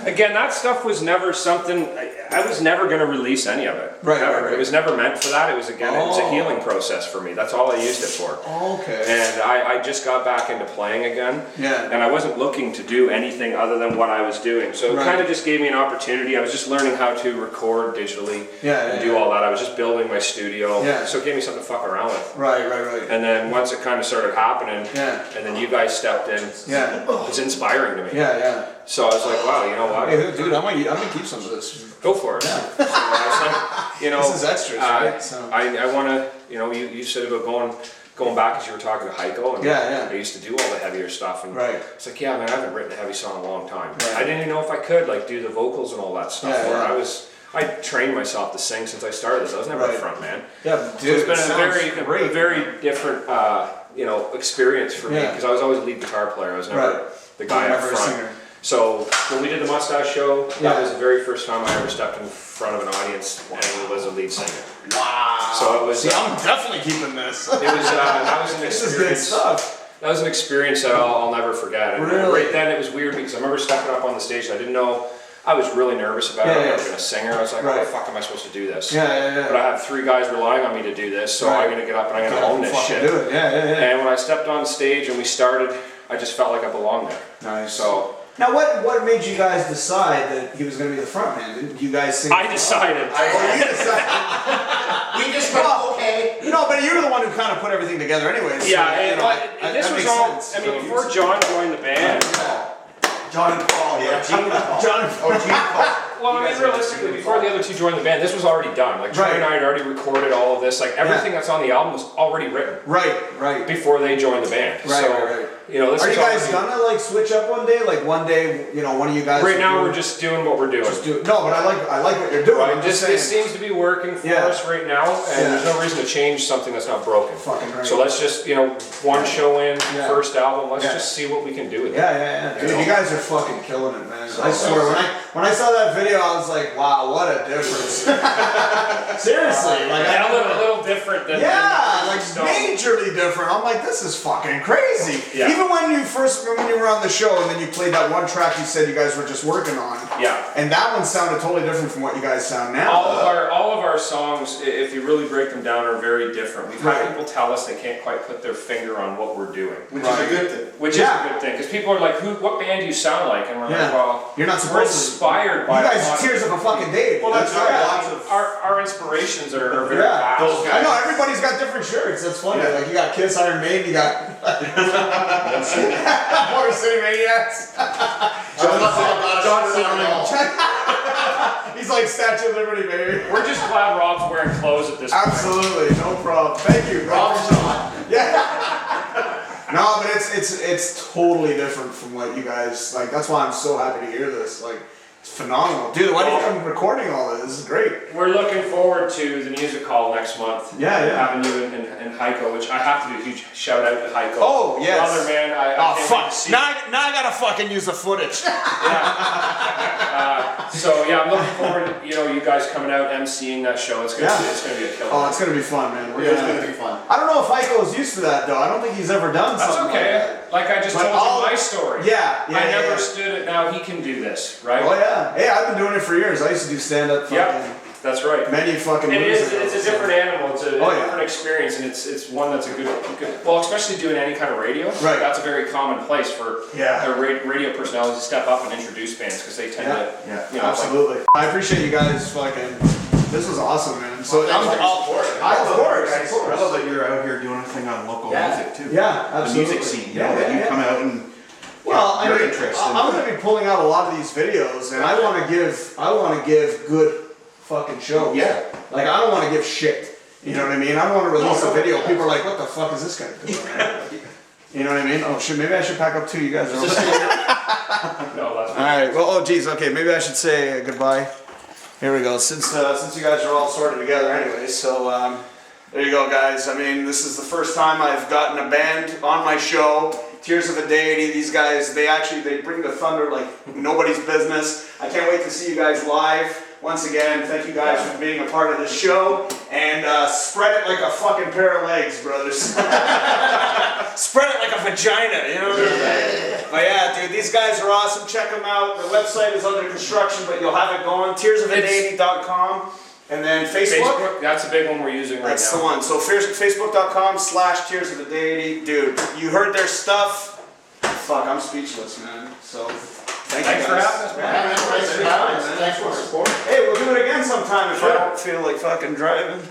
Again, that stuff was never something. I was never gonna release any of it. Right, Never. right. It was never meant for that. It was again, it was a healing process for me. That's all I used it for. Okay. And I just got back into playing again. Yeah. And I wasn't looking to do anything other than what I was doing. So it Right. kind of just gave me an opportunity. I was just learning how to record digitally and do yeah. all that. I was just building my studio. Yeah. So it gave me something to fuck around with. Right. And then once it kind of started happening, Yeah. and then you guys stepped in, Yeah. it's inspiring to me. Yeah. So I was like, wow, you know what? Hey, dude, I'm gonna keep some of this. Go for it. You know, This is extras, right? So. I want to, you said about going back as you were talking to Heiko, and Yeah. I used to do all the heavier stuff, and Right. it's like, yeah, man, I haven't written a heavy song in a long time. Right. I didn't even know if I could like do the vocals and all that stuff. Yeah. I trained myself to sing since I started this. I was never a Right. front man. Yeah, So dude, it's been it a sounds great. very different, experience for me, Yeah. because I was always lead guitar player. I was never Right. the guy up Never a front. singer. So when we did the Mustache Show, Yeah. that was the very first time I ever stepped in front of an audience and it was a lead singer. Wow. So it was. See, I'm definitely keeping this. It was. That was an This is experience. good stuff. That was an experience that I'll never forget. And Really? right then it was weird because I remember stepping up on the stage and I didn't know. I was really nervous about it. Yeah. I was a singer. I was like, how Right. the fuck am I supposed to do this? Yeah. But I have 3 guys relying on me to do this, so Right. I'm gonna get up and I'm gonna own this Fucking shit. do it. Yeah. And when I stepped on stage and we started, I just felt like I belonged there. Nice. So Now, what made you guys decide that he was going to be the front man? Didn't you guys sing? I decided. You decided. We just went, okay. No, but you were the one who kind of put everything together, anyways. So, Yeah, you know, but this that was makes all. sense. I mean, before John joined the band. John and Paul, yeah. Gene and Paul. John and Paul. Oh, Gene and Paul. Well, I mean, realistically, before the other 2 joined the band, this was already done. Like, Troy Right. and I had already recorded all of this. Like, everything that's on the album was already written Right. before they joined the band. Right, so, right. This Are is you guys already- gonna like switch up one day? Like one day, one of you guys. Right will now, do- we're just doing what we're doing. just do. No, but I like what you're doing. Right, I'm just this saying. seems to be working for Yeah. us right now, and Yeah. there's no reason to change something that's not broken. Fucking right. So let's just, one show in, Yeah. first album, let's Yeah. just see what we can do with it. Yeah. Dude, you guys are fucking killing it, man. I swear, when I saw that video, I was like, wow, what a difference. Seriously, like Yeah, a little different than like Stone. majorly different. I'm like, this is fucking crazy. Yeah. Even when you were on the show and then you played that one track you said you guys were just working on. Yeah. And that one sounded totally different from what you guys sound now. All of our songs, if you really break them down, are very different. We've had people tell us they can't quite put their finger on what we're doing, Which is a good thing. which is a good thing, because people are like, "What band do you sound like?" And we're like, "Well, You're not we're supposed to. inspired by." You a guys lot are tears of a fucking deity. Well, that's right. right. Lots of- Our inspirations are very Yeah. vast. Those guys. I know everybody's got different shirts. That's funny. Yeah. Like you got Kiss, Iron Maiden, you got Motor City Maniacs. He's like Statue of Liberty, baby. We're just glad Rob's wearing clothes at this point. Absolutely, no problem. Thank you, Rob. Yeah. No, but it's totally different from what you guys like. That's why I'm so happy to hear this. Like, it's phenomenal, dude. Why do you come recording all this? This is great. We're looking forward to the music hall next month. Yeah. Having you and Heiko, which I have to do a huge shout out to Heiko. Oh yes. Brother, man, I Oh can't fuck! wait to see Now I gotta fucking use the footage. So yeah, I'm looking forward to you guys coming out emceeing that show. It's gonna be a killer. Oh, it's gonna be fun, man. We're It's gonna. gonna be fun. I don't know if Heiko's used to that though. I don't think he's ever done That's something okay. like Like I just But told all- you my story. Yeah, I yeah. never stood it. Now he can do this, right? Oh yeah. Hey, I've been doing it for years. I used to do stand up. Yeah. That's right. Many fucking It moons is. ago, It's a so- different animal. It's a Oh, yeah. different experience, and it's one that's a good. Well, especially doing any kind of radio. Right. That's a very common place for Yeah. a radio personalities to step up and introduce bands because they tend to. You know, Absolutely. I appreciate you guys fucking. This was awesome, man. So Well, thanks for your support. Of course. I love that you're out here doing a thing on local music too. Yeah, The absolutely. music scene, you know, that you come out and Well, I you're mean, interested. I'm going to be pulling out a lot of these videos, and I want to give good fucking shows. Yeah. Like I don't want to give shit. You know what I mean? I don't want to release a video. People are like, "What the fuck is this guy doing?" You know what I mean? Oh shit, maybe I should pack up too. You guys are. no, that's. All right. Well, oh geez. Okay, maybe I should say goodbye. Here we go. Since you guys are all sorted together, anyway. So there you go, guys. I mean, this is the first time I've gotten a band on my show. Tears of a Deity. These guys, they bring the thunder like nobody's business. I can't wait to see you guys live. Once again, thank you guys for being a part of this show, and spread it like a fucking pair of legs, brothers. Spread it like a vagina, you know what I mean? But yeah, dude, these guys are awesome. Check them out. The website is under construction, but you'll have it going. tearsofadeity.com, and then Facebook. That's a big one we're using right That's now. the one. So facebook.com/tearsofadeity. Dude, you heard their stuff. Fuck, I'm speechless, man. So. Thanks for having us, man. Yeah, man, thanks for having us. Thanks for the support. Hey, we'll do it again sometime if I don't feel like fucking driving.